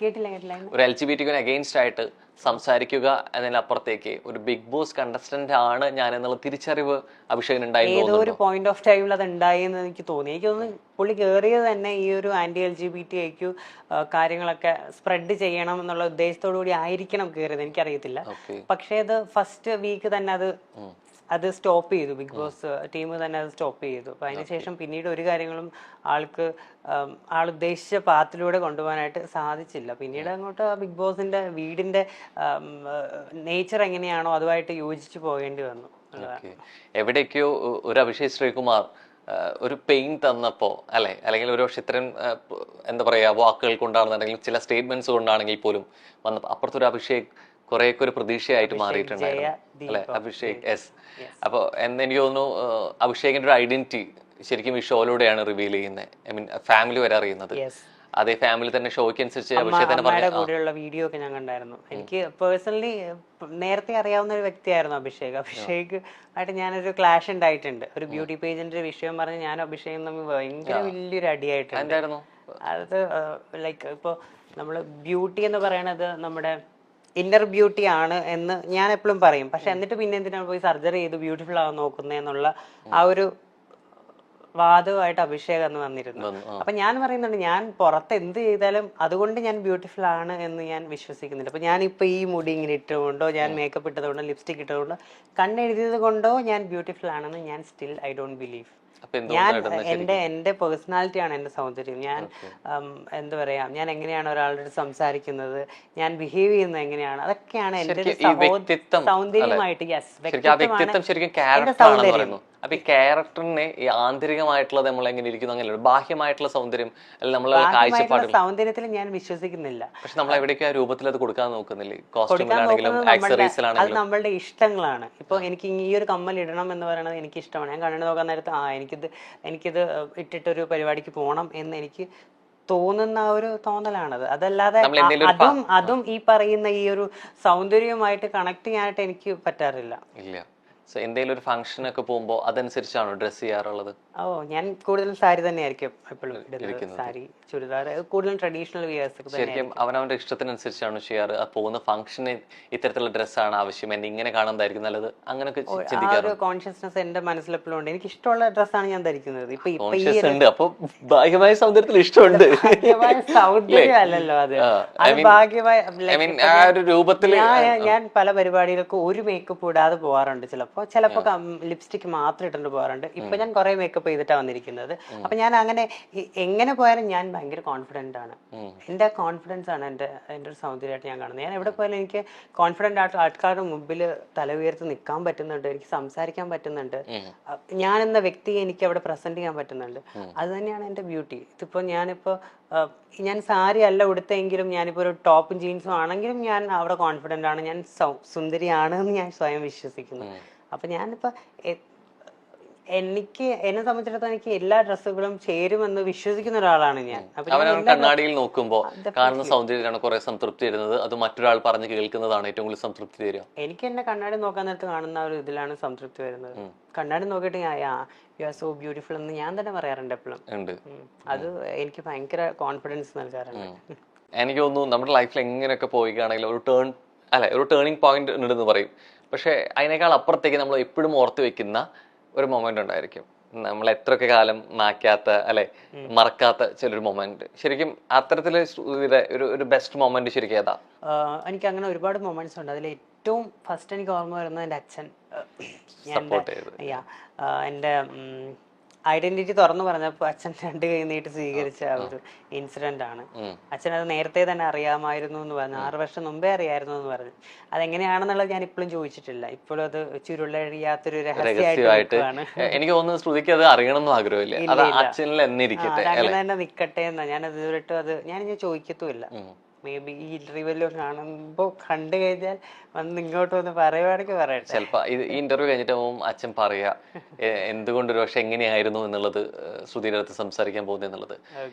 കേട്ടില്ല. ഒരു LGBT against ആയിട്ട് സംസാരിക്കുക എന്നതിനപ്പുറത്തേക്ക് ഒരു ബിഗ് ബോസ് കണ്ടസ്റ്റന്റ് ആണ് ഞാൻ എന്നുള്ള തിരിച്ചറിവ് അഭിഷേകിന് ഉണ്ടായിരുന്നു. ഏതോ ഒരു പോയിന്റ് ഓഫ് ടൈമിൽ അത് ഉണ്ടായി എന്ന് എനിക്ക് തോന്നി. എനിക്ക് തോന്നുന്നു പുള്ളി കയറിയത് തന്നെ ഈ ഒരു LGBT കാര്യങ്ങളൊക്കെ സ്പ്രെഡ് ചെയ്യണം എന്നുള്ള ഉദ്ദേശത്തോടു കൂടി ആയിരിക്കണം കയറിയത്, എനിക്കറിയത്തില്ല. പക്ഷേ അത് ഫസ്റ്റ് വീക്ക് തന്നെ അത് സ്റ്റോപ്പ് ചെയ്തു. ബിഗ് ബോസ് ടീം തന്നെ അത് സ്റ്റോപ്പ് ചെയ്തു. അപ്പൊ അതിനുശേഷം പിന്നീട് ഒരു കാര്യങ്ങളും ആൾ ഉദ്ദേശിച്ച പാത്തിലൂടെ കൊണ്ടുപോകാനായിട്ട് സാധിച്ചില്ല. പിന്നീട് അങ്ങോട്ട് ബിഗ് ബോസിന്റെ വീടിന്റെ നേച്ചർ എങ്ങനെയാണോ അതുമായിട്ട് യോജിച്ചു പോകേണ്ടി വന്നു. എവിടേക്കോ ഒരു അഭിഷേക് ശ്രീകുമാർ ഒരു പെയിൻ തന്നപ്പോ അല്ലെ, അല്ലെങ്കിൽ ഒരു പക്ഷെ ഇത്തരം എന്താ പറയാ വാക്കുകൾ കൊണ്ടാണെന്നുണ്ടെങ്കിൽ ചില സ്റ്റേറ്റ്മെന്റ്സ് കൊണ്ടാണെങ്കിൽ പോലും വന്നപ്പോ അപ്പുറത്തൊരു അഭിഷേക് കുറേയൊക്കെ ഒരു പ്രതീക്ഷയായിട്ട് മാറിയിട്ടുണ്ടായിരുന്നു അല്ലെ അഭിഷേക്. യെസ്. അപ്പൊ എനിക്ക് തോന്നുന്നു അഭിഷേകിന്റെ ഒരു ഐഡന്റിറ്റി ശരിക്കും ഈ ഷോയിലൂടെയാണ് റിവീൽ ചെയ്യുന്നത്. ഐ മീൻ ഫാമിലി വരെ അറിയുന്നത്. അതേ ഫാമിലി തന്നെ ഷോയ്ക്ക് അനുസരിച്ച് അഭിഷേക് തന്നെ കൂടെയുള്ള വീഡിയോ ഒക്കെ ഞാൻ കണ്ടായിരുന്നു. എനിക്ക് പേഴ്സണലി നേരത്തെ അറിയാവുന്ന ഒരു വ്യക്തിയായിരുന്നു അഭിഷേക് ആയിട്ട് ഞാനൊരു ക്ലാഷ് ഉണ്ടായിട്ടുണ്ട്. ഒരു ബ്യൂട്ടി പേജിന്റെ വിഷയം പറഞ്ഞ് ഞാൻ അഭിഷേകും തമ്മിൽ ഭയങ്കര വലിയൊരു അടിയായിട്ടുണ്ട്. അത് ലൈക്ക് ഇപ്പൊ നമ്മള് ബ്യൂട്ടി എന്ന് പറയണത് നമ്മുടെ ഇന്നർ ബ്യൂട്ടി ആണ് എന്ന് ഞാൻ എപ്പോഴും പറയും. പക്ഷെ എന്നിട്ട് പിന്നെ എന്തിനാണ് പോയി സർജറി ചെയ്ത് ബ്യൂട്ടിഫുൾ ആവാൻ നോക്കുന്നതെന്നുള്ള ആ ഒരു വാദമായിട്ട് അഭിഷേക് അന്ന് വന്നിരുന്നു. അപ്പൊ ഞാൻ പറയുന്നുണ്ട്, ഞാൻ പുറത്ത് എന്ത് ചെയ്താലും അതുകൊണ്ട് ഞാൻ ബ്യൂട്ടിഫുൾ ആണ് എന്ന് ഞാൻ വിശ്വസിക്കുന്നുണ്ട്. അപ്പൊ ഞാനിപ്പോ ഈ മുടി ഇങ്ങനെ ഇട്ടുകൊണ്ടോ, ഞാൻ മേക്കപ്പ് ഇട്ടതുകൊണ്ടോ, ലിപ്സ്റ്റിക് ഇട്ടതുകൊണ്ടോ, കണ്ണെഴുതിയത് കൊണ്ടോ ഞാൻ ബ്യൂട്ടിഫുൾ ആണെന്ന് ഞാൻ സ്റ്റിൽ ഐ ഡോണ്ട് ബിലീവ്. ഞാൻ എന്റെ പേഴ്സണാലിറ്റിയാണ് എന്റെ സൗന്ദര്യം. ഞാൻ എന്താ പറയാ, ഞാൻ എങ്ങനെയാണ് ഒരാളുടെ സംസാരിക്കുന്നത്, ഞാൻ ബിഹേവ് ചെയ്യുന്നത് എങ്ങനെയാണ്, അതൊക്കെയാണ് എന്റെ സൗന്ദര്യമായിട്ട്. എന്റെ സൗന്ദര്യം. അപ്പൊ ഈ ക്യാരക്ടറിനെ ഈ ആന്തരികമായിട്ടുള്ളത് നമ്മൾ എങ്ങനെ ഇരിക്കുന്നു, അങ്ങനെ ബാഹ്യമായിട്ടുള്ള സൗന്ദര്യം സൗന്ദര്യത്തിൽ ഞാൻ വിശ്വസിക്കുന്നില്ല. പക്ഷെ നമ്മൾ എവിടേക്ക് ആ രൂപത്തിൽ അത് കൊടുക്കാൻ നോക്കുന്നില്ലേ? കോസ്റ്റ്യൂമിലാണെങ്കിലും ആക്സസറീസിലാണെങ്കിലും അത് നമ്മളുടെ ഇഷ്ടങ്ങളാണ്. ഇപ്പൊ എനിക്ക് ഈ ഒരു കമ്മൽ ഇടണം എന്ന് പറയുന്നത് എനിക്ക് ഇഷ്ടമാണ്. ഞാൻ കണ്ണു നോക്കാൻ നേരത്ത് എനിക്കിത് ഇട്ടിട്ടൊരു പരിപാടിക്ക് പോകണം എന്ന് എനിക്ക് തോന്നുന്ന ഒരു തോന്നലാണത്. അതല്ലാതെ അതും ഈ പറയുന്ന ഈ ഒരു സൗന്ദര്യവുമായിട്ട് കണക്ട് ചെയ്യാനായിട്ട് എനിക്ക് പറ്റാറില്ല. സോ എന്തെങ്കിലും ഒരു ഫംഗ്ഷൻ ഒക്കെ പോകുമ്പോൾ അതനുസരിച്ചാണോ ഡ്രസ് ചെയ്യാറുള്ളത്? ഞാൻ കൂടുതൽ സാരി തന്നെയായിരിക്കും എപ്പോഴും ഇടുന്നത്. സാരി, ചുരിദാർ, കൂടുതലും ട്രഡീഷണൽ വിയേഴ്സ്. ശരിക്കും അവനവന്റെ ഇഷ്ടത്തിനനുസരിച്ചാണ് ചെയ്യാറ്. പോകുന്ന ഫംഗ്ഷന് ഇത്തരത്തിലുള്ള ഡ്രസ്സാണ് ആവശ്യം, എന്നെ ഇങ്ങനെ കാണാതായിരിക്കും നല്ലത്, അങ്ങനെയൊക്കെ ഒരു കോൺഷ്യസ്നെസ് എന്റെ മനസ്സിലെപ്പോഴും ഉണ്ട്. എനിക്ക് ഇഷ്ടമുള്ള ഡ്രസ്സാണ് ഞാൻ ധരിക്കുന്നത്. അപ്പൊ ഭാഗ്യമായ സൗന്ദര്യത്തിൽ ഇഷ്ടമുണ്ട്. സൗന്ദര്യം അല്ലല്ലോ അത്, ഭാഗ്യമായ രൂപത്തിൽ. ഞാൻ പല പരിപാടികൾക്ക് ഒരു മേക്കപ്പ് ഇടാതെ പോകാറുണ്ട്. ചിലപ്പോ ലിപ്സ്റ്റിക് മാത്രം ഇട്ടിട്ട് പോകാറുണ്ട്. ഇപ്പൊ ഞാൻ കുറെ മേക്കപ്പ് ചെയ്തിട്ടാണ് വന്നിരിക്കുന്നത്. അപ്പൊ ഞാൻ എങ്ങനെ പോയാലും ഞാൻ ഭയങ്കര കോൺഫിഡന്റ് ആണ്. എന്റെ കോൺഫിഡൻസ് ആണ് എന്റെ ഒരു സൗന്ദര്യമായിട്ട് ഞാൻ കാണുന്നത്. ഞാൻ എവിടെ പോയാലും എനിക്ക് കോൺഫിഡന്റ് ആയിട്ട് ആൾക്കാരുടെ മുമ്പിൽ തല ഉയർത്തി നിൽക്കാൻ പറ്റുന്നുണ്ട്, എനിക്ക് സംസാരിക്കാൻ പറ്റുന്നുണ്ട്, ഞാൻ എന്ന വ്യക്തിയെ എനിക്ക് അവിടെ പ്രസന്റ് ചെയ്യാൻ പറ്റുന്നുണ്ട്. അത് തന്നെയാണ് എന്റെ ബ്യൂട്ടി. ഇതിപ്പോ ഞാൻ സാരി അല്ല ഉടുത്തെങ്കിലും ഞാനിപ്പോ ഒരു ടോപ്പും ജീൻസും ആണെങ്കിലും ഞാൻ അവിടെ കോൺഫിഡന്റ് ആണ്, ഞാൻ സുന്ദരിയാണ് എന്ന് ഞാൻ സ്വയം വിശ്വസിക്കുന്നു. അപ്പൊ ഞാനിപ്പോ എന്നെ സംബന്ധിച്ചിടത്തോളം എനിക്ക് എല്ലാ ഡ്രസ്സുകളും ചേരുമെന്ന് വിശ്വസിക്കുന്ന ഒരാളാണ് ഞാൻ. കണ്ണാടിയിൽ നോക്കുമ്പോൾ കാണുന്ന സൗന്ദര്യമാണ് കുറെ സംതൃപ്തി തരുന്നത്, അത് മറ്റൊരാൾ പറഞ്ഞു കേൾക്കുന്നതാണ് ഏറ്റവും കൂടുതൽ സംതൃപ്തി തരിക. എനിക്ക് എന്നെ കണ്ണാടി നോക്കാൻ നേരത്ത് കാണുന്ന ഒരു ഇതിലാണ് സംതൃപ്തി വരുന്നത്. കണ്ണാടി നോക്കിയിട്ട് യു ആർ സോ ബ്യൂട്ടിഫുൾ എന്ന് ഞാൻ തന്നെ പറയാറുണ്ട് എപ്പോഴും. അത് എനിക്ക് ഭയങ്കര കോൺഫിഡൻസ് നൽകാറുണ്ട്. എനിക്ക് തോന്നുന്നു നമ്മുടെ ലൈഫിൽ എങ്ങനെയൊക്കെ പോയിക്കാണെങ്കിലും ഒരു ടേണിംഗ് പോയിന്റ് ഉണ്ടെന്ന് പറയും. പക്ഷെ അതിനേക്കാൾ അപ്പുറത്തേക്ക് നമ്മൾ എപ്പോഴും ഓർത്ത് വെക്കുന്ന ഒരു മൊമെന്റ് ഉണ്ടായിരിക്കും, നമ്മൾ എത്രയൊക്കെ കാലം മാറ്റാത്ത മറക്കാത്ത ചിലൊരു മൊമെന്റ്. ശരിക്കും അത്തരത്തില് ഒരു ബെസ്റ്റ് മൊമെന്റ് ശരിക്കും ഏതാ? എനിക്ക് അങ്ങനെ ഒരുപാട് മൊമെന്റ്സ് ഉണ്ട്. അതിൽ ഏറ്റവും ഫസ്റ്റ് എനിക്ക് ഓർമ്മ വരുന്നത് എൻ്റെ അച്ഛൻ എൻ്റെ ഐഡന്റിറ്റി തുറന്നു പറഞ്ഞപ്പോൾ അച്ഛൻ 2 കൈ നീട്ടി സ്വീകരിച്ച ഒരു ഇൻസിഡന്റ് ആണ്. അച്ഛൻ അത് നേരത്തെ തന്നെ അറിയാമായിരുന്നു എന്ന് പറഞ്ഞു, 6 വർഷം മുമ്പേ അറിയായിരുന്നു എന്ന് പറഞ്ഞു. അതെങ്ങനെയാണെന്നുള്ളത് ഞാൻ ഇപ്പോഴും ചോദിച്ചിട്ടില്ല. ഇപ്പോഴും അത് ചുരുളഴിയാത്തൊരു രഹസ്യമായിട്ട് എനിക്ക് തോന്നുന്നു ശ്രുതിക്ക് അത് അറിയണമെന്ന് ആഗ്രഹമില്ല, അങ്ങനെ തന്നെ നിക്കട്ടെ എന്നാ ഞാൻ ഇതുവരെട്ടും ഞാൻ ചോദിക്കത്തുമില്ല. മേ ബി ഈ ഇന്റർവ്യൂവിൽ കാണുമ്പോ കണ്ടു കഴിഞ്ഞാൽ വന്ന് ഇങ്ങോട്ട് വന്ന് പറയുവാണെങ്കിൽ പറയട്ടെ. ചിലപ്പോ ഈ ഇന്റർവ്യൂ കഴിഞ്ഞിട്ട് അച്ഛൻ പറയാ എന്തുകൊണ്ടൊരു പക്ഷെ എങ്ങനെയായിരുന്നു എന്നുള്ളത് ശ്രുതിയുടെ അടുത്ത് സംസാരിക്കാൻ പോകുന്നത് എന്നുള്ളത്.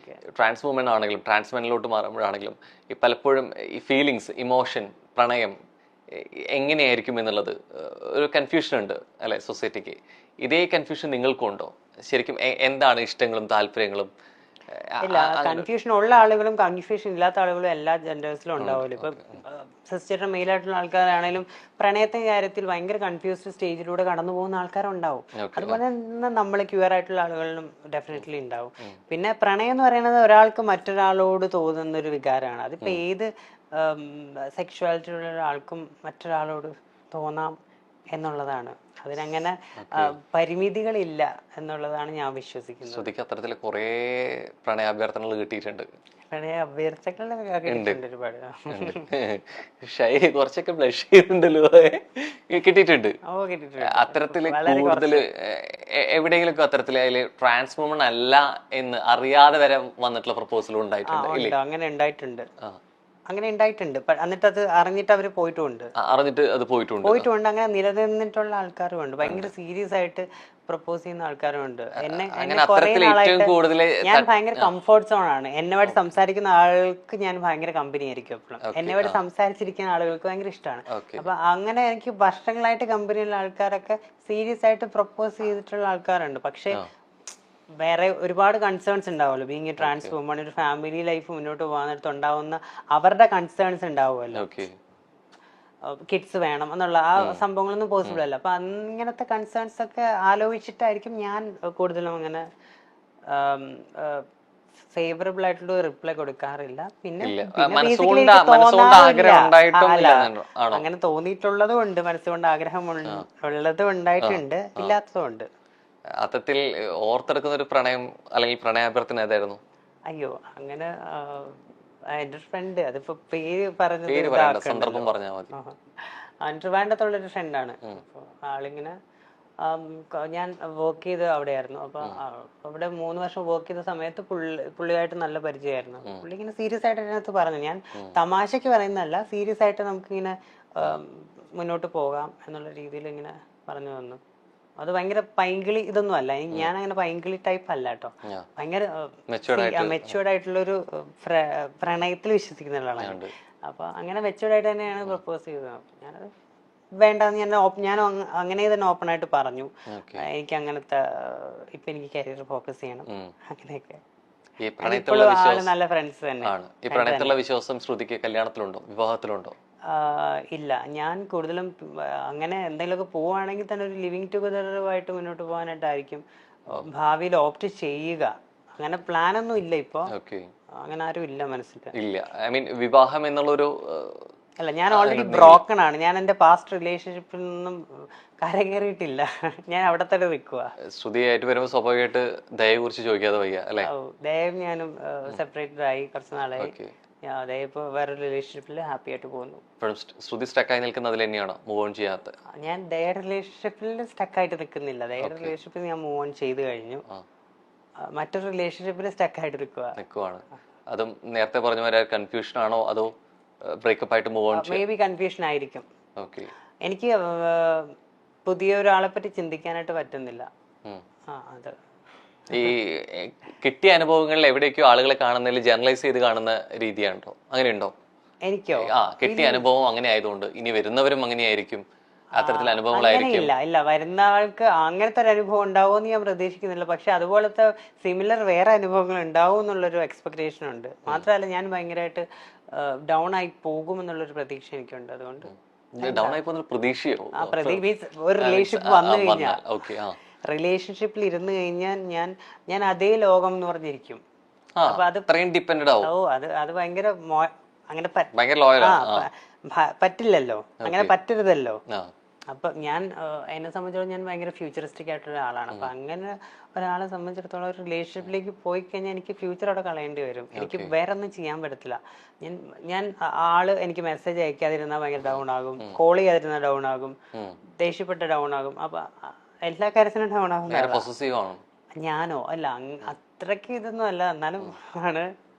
ട്രാൻസ് വുമൻ ആണെങ്കിലും ട്രാൻസ്മെനിലോട്ട് മാറുമ്പോഴാണെങ്കിലും ഈ പലപ്പോഴും ഈ ഫീലിങ്സ്, ഇമോഷൻ, പ്രണയം എങ്ങനെയായിരിക്കും എന്നുള്ളത് ഒരു കൺഫ്യൂഷൻ ഉണ്ട് അല്ലെ സൊസൈറ്റിക്ക്. ഇതേ കൺഫ്യൂഷൻ നിങ്ങൾക്കുണ്ടോ? ശരിക്കും എന്താണ് ഇഷ്ടങ്ങളും താല്പര്യങ്ങളും ഇല്ല, കൺഫ്യൂഷൻ ഉള്ള ആളുകളും കൺഫ്യൂഷൻ ഇല്ലാത്ത ആളുകളും എല്ലാ ജെൻഡേഴ്സിലും ഉണ്ടാവുമല്ലോ. ഇപ്പൊ സിസ്റ്ററിന്റെ മെയിലായിട്ടുള്ള ആൾക്കാരാണെങ്കിലും പ്രണയത്തിന്റെ കാര്യത്തിൽ ഭയങ്കര കൺഫ്യൂസ്ഡ് സ്റ്റേജിലൂടെ കടന്നു പോകുന്ന ആൾക്കാരുണ്ടാവും. അതുപോലെ തന്നെ നമ്മൾ ക്യൂർ ആയിട്ടുള്ള ആളുകളിലും ഡെഫിനറ്റ്ലി ഉണ്ടാവും. പിന്നെ പ്രണയം എന്ന് പറയുന്നത് ഒരാൾക്ക് മറ്റൊരാളോട് തോന്നുന്ന ഒരു വികാരമാണ്. അതിപ്പോ ഏത് സെക്ഷുവാലിറ്റി ഉള്ള ഒരാൾക്കും മറ്റൊരാളോട് തോന്നാം എന്നുള്ളതാണ്. അതിനങ്ങനെ പരിമിതികളില്ല എന്നുള്ളതാണ് ഞാൻ വിശ്വസിക്കുന്നത്. ശ്രുതിക്ക് അത്തരത്തിൽ കുറെ പ്രണയാഭ്യർത്ഥനകൾ കിട്ടിയിട്ടുണ്ട്. പ്രണയ അഭ്യർത്ഥനകളൊക്കെ കിട്ടിയിട്ടുണ്ട് ഒരുപാട്. ഷൈ കുറച്ചൊക്കെ ബ്ലഷ് ചെയ്തിട്ടുണ്ടല്ലോ. കിട്ടിയിട്ടുണ്ട്. ഓ, കിട്ടിയിട്ടുണ്ട്. അത്തരത്തില് കൂടുതൽ എവിടെയെങ്കിലും അത്തരത്തില് അതില് ട്രാൻസ്ഫോമൺ അല്ല എന്ന് അറിയാതെ വരെ വന്നിട്ടുള്ള പ്രപ്പോസലും ഉണ്ടായിട്ടുണ്ട്. അങ്ങനെ ഉണ്ടായിട്ടുണ്ട്. അങ്ങനെ ഉണ്ടായിട്ടുണ്ട്. എന്നിട്ട് അത് അറിഞ്ഞിട്ട് അവര് പോയിട്ടുമുണ്ട്. അറിഞ്ഞിട്ട് അത് പോയിട്ടുണ്ട്. അങ്ങനെ നിലനിന്നിട്ടുള്ള ആൾക്കാരുമുണ്ട്. ഭയങ്കര സീരിയസ് ആയിട്ട് പ്രപ്പോസ് ചെയ്യുന്ന ആൾക്കാരുമുണ്ട്. എന്നെ ഞാൻ ഭയങ്കര കംഫർട്ട് സോൺ ആണ്. എന്നുമായിട്ട് സംസാരിക്കുന്ന ആൾക്ക് ഞാൻ ഭയങ്കര കമ്പനി ആയിരിക്കും എപ്പോഴും. എന്നുമായിട്ട് സംസാരിച്ചിരിക്കുന്ന ആളുകൾക്ക് ഭയങ്കര ഇഷ്ടമാണ്. അപ്പൊ അങ്ങനെ എനിക്ക് വർഷങ്ങളായിട്ട് കമ്പനിയുള്ള ആൾക്കാരൊക്കെ സീരിയസ് ആയിട്ട് പ്രപ്പോസ് ചെയ്തിട്ടുള്ള ആൾക്കാരുണ്ട്. പക്ഷെ വേറെ ഒരുപാട് കൺസേൺസ് ഉണ്ടാവുമല്ലോ. ബീങ് എ ട്രാൻസ് വുമൺ, ഒരു ഫാമിലി ലൈഫ് മുന്നോട്ട് പോകുന്നിടത്ത് ഉണ്ടാവുന്ന അവരുടെ കൺസേൺസ് ഉണ്ടാവുമല്ലോ. കിഡ്സ് വേണം എന്നുള്ള ആ സംഭവങ്ങളൊന്നും പോസിബിൾ അല്ല. അപ്പൊ അങ്ങനത്തെ കൺസേൺസ് ഒക്കെ ആലോചിച്ചിട്ടായിരിക്കും ഞാൻ കൂടുതലും അങ്ങനെ ഫേവറബിൾ ആയിട്ടുള്ള റിപ്ലൈ കൊടുക്കാറില്ല. പിന്നെ അങ്ങനെ തോന്നിയിട്ടുള്ളതും ഉണ്ട്, മനസ്സുകൊണ്ട് ആഗ്രഹം ഉള്ളതും ഉണ്ടായിട്ടുണ്ട്, ഇല്ലാത്തതും ഉണ്ട്. അത്തരത്തിൽ ഓർത്തെടുക്കുന്ന ഒരു പ്രണയം അല്ലെങ്കിൽ പ്രണയാഭ്യർത്ഥന ഏതായിരുന്നു? അയ്യോ, അങ്ങനെ എന്റെ ഒരു ഫ്രണ്ട്, അതിപ്പോ പേര് പറഞ്ഞത് സന്ദർഭം പറഞ്ഞാൽ മതി. ട്രിവാൻഡ്രത്തുള്ളൊരു ഫ്രണ്ടാണ്. ആളിങ്ങനെ ഞാൻ വർക്ക് ചെയ്ത് അവിടെയായിരുന്നു. അപ്പൊ അവിടെ 3 വർഷം വർക്ക് ചെയ്ത സമയത്ത് പുള്ളിയായിട്ട് നല്ല പരിചയമായിരുന്നു. പുള്ളി ഇങ്ങനെ സീരിയസ് ആയിട്ട് അതിനകത്ത് പറഞ്ഞു, ഞാൻ തമാശക്ക് പറയുന്നതല്ല, സീരിയസ് ആയിട്ട് നമുക്കിങ്ങനെ മുന്നോട്ട് പോകാം എന്നുള്ള രീതിയിൽ ഇങ്ങനെ പറഞ്ഞു വന്നു. അത് ഭയങ്കര പൈങ്കിളി ഇതൊന്നും അല്ല. ഞാൻ അങ്ങനെ പൈങ്കിളി ടൈപ്പ് അല്ല കേട്ടോ. ഭയങ്കര മെച്യൂർഡ് ആയിട്ടുള്ളൊരു പ്രണയത്തിൽ വിശ്വസിക്കുന്ന ഒരാളാണ്. അപ്പൊ അങ്ങനെ മെച്യൂർഡ് ആയിട്ട് തന്നെയാണ് പ്രപ്പോസ് ചെയ്തത്. ഞാനത് വേണ്ടെന്ന് ഞാൻ അങ്ങനെ തന്നെ ഓപ്പൺ ആയിട്ട് പറഞ്ഞു. എനിക്ക് അങ്ങനത്തെ ഇപ്പൊ എനിക്ക് കരിയർ ഫോക്കസ് ചെയ്യണം അങ്ങനെയൊക്കെ. നല്ല ഫ്രണ്ട്സ് തന്നെ. ഈ പ്രണയത്തിലുള്ള വിശ്വാസം ശ്രുതിക്ക് കല്യാണത്തിലുണ്ടോ, വിവാഹത്തിലുണ്ടോ? ഇല്ല, ഞാൻ കൂടുതലും അങ്ങനെ എന്തെങ്കിലുമൊക്കെ പോവുകയാണെങ്കിൽ തന്നെ ഒരു ലിവിങ് ടുഗദറുമായിട്ട് മുന്നോട്ട് പോകാനായിട്ടായിരിക്കും ഭാവിയിൽ ഓപ്റ്റ് ചെയ്യുക. അങ്ങനെ പ്ലാൻ ഒന്നും ഇല്ല ഇപ്പൊ. അങ്ങനെ ആരും ഇല്ല മനസ്സിൽ. ഇല്ല, ഐ മീൻ വിവാഹം എന്നുള്ളൊരു അല്ല, ഞാൻ ഓൾറെഡി ബ്രോക്കൺ ആണ്. ഞാൻ എന്റെ പാസ്റ്റ് റിലേഷൻഷിപ്പിൽ നിന്നും കരകയറിയിട്ടില്ല. ഞാൻ അവിടെ തന്നെ നിൽക്കുക. ശ്രുതിയായിട്ട് വരുമ്പോൾ സ്വാഭാവികമായിട്ട് ദയയെ കുറിച്ച് ചോദിക്കാതെ വയ്യ അല്ലേ? ദയവും ഞാനും സെപ്പറേറ്റഡ് ആയി കുറച്ച് നാളായി. ഇപ്പൊ വേറൊരു റിലേഷൻഷിപ്പിൽ ഹാപ്പി ആയിട്ട് പോകുന്നു. ശ്രുതി സ്റ്റക്കായി നിൽക്കുന്നത് തന്നെയാണോ മൂവ് ഓൺ ചെയ്യാത്തത്? ഞാൻ ദയർ റിലേഷൻഷിപ്പിൽ സ്റ്റക്കായിട്ട് നിൽക്കുന്നില്ല. ദയർ റിലേഷൻഷിപ്പിൽ ഞാൻ മൂവ് ഓൺ ചെയ്ത് കഴിഞ്ഞു. മറ്റൊരു റിലേഷൻഷിപ്പിൽ സ്റ്റക്കായിട്ട് നിൽക്കുവാണ്. അതും നേരത്തെ പറഞ്ഞ പോലെ കൺഫ്യൂഷൻ ആണോ അതോ ബ്രേക്കപ്പ് ആയിട്ട് move on? May be confusion ആയിരിക്കും. എനിക്ക് പുതിയ ഒരാളെ പറ്റി ചിന്തിക്കാനായിട്ട് പറ്റുന്നില്ല. ഈ കിട്ടിയ അനുഭവങ്ങളിൽ എവിടെയൊക്കെയോ ആളുകളെ കാണുന്നതിൽ ജനറലൈസ് ചെയ്ത് കാണുന്ന രീതിയാണോ? അങ്ങനെയുണ്ടോ? എനിക്കോ കിട്ടിയ അനുഭവം അങ്ങനെ ആയതുകൊണ്ട് ഇനി വരുന്നവരും അങ്ങനെയായിരിക്കും, അത്തരത്തിൽ അനുഭവങ്ങളായിരിക്കും. ഇല്ല, വരുന്ന ആൾക്ക് അങ്ങനത്തെ ഒരു അനുഭവം ഉണ്ടാവുമെന്ന് ഞാൻ പ്രതീക്ഷിക്കുന്നില്ല. പക്ഷെ അതുപോലത്തെ സിമിലർ വേറെ അനുഭവങ്ങൾ ഉണ്ടാവും എന്നുള്ളൊരു എക്സ്പെക്ടേഷൻ ഉണ്ട്. മാത്രമല്ല, ഞാൻ ഭയങ്കരമായിട്ട് ഡൗൺ ആയി പോകുമെന്നുള്ളൊരു പ്രതീക്ഷ എനിക്കുണ്ട്. അതുകൊണ്ട് ഡൗൺ ആയി പോകുന്ന പ്രതീക്ഷയോ? ഒരു റിലേഷൻഷിപ്പ് വന്നു കഴിഞ്ഞാൽ, റിലേഷൻഷിപ്പിൽ ഇരുന്ന് കഴിഞ്ഞാൽ ഞാൻ അതേ ലോകം എന്ന് പറഞ്ഞിരിക്കും. അപ്പൊ അത് ഡിപ്പെൻഡഡ് ആവും. അത് ഭയങ്കര അങ്ങനെ പറ്റില്ലല്ലോ, അങ്ങനെ പറ്റരുതല്ലോ. അപ്പൊ ഞാൻ എന്നെ സംബന്ധിച്ചിടത്തോളം ഞാൻ ഭയങ്കര ഫ്യൂച്ചറിസ്റ്റിക് ആയിട്ടുള്ള ആളാണ്. അപ്പൊ അങ്ങനെ ഒരാളെ സംബന്ധിച്ചിടത്തോളം ഒരു റിലേഷൻഷിപ്പിലേക്ക് പോയി കഴിഞ്ഞാൽ എനിക്ക് ഫ്യൂച്ചർ അവിടെ കളയേണ്ടി വരും. എനിക്ക് വേറെ ഒന്നും ചെയ്യാൻ പറ്റത്തില്ല. ഞാൻ ആള് എനിക്ക് മെസ്സേജ് അയക്കാതിരുന്നാൽ ഭയങ്കര ഡൗൺ ആകും, കോൾ ചെയ്യാതിരുന്നാൽ ഡൗൺ ആകും, ദേഷ്യപ്പെട്ട് ഡൗൺ ആകും. അപ്പൊ എല്ലാ കാര്യത്തിനും ഡൗൺ ആകും. ഞാനോ? അല്ല, അത്രയ്ക്ക് ഇതൊന്നും അല്ല, എന്നാലും ആണ്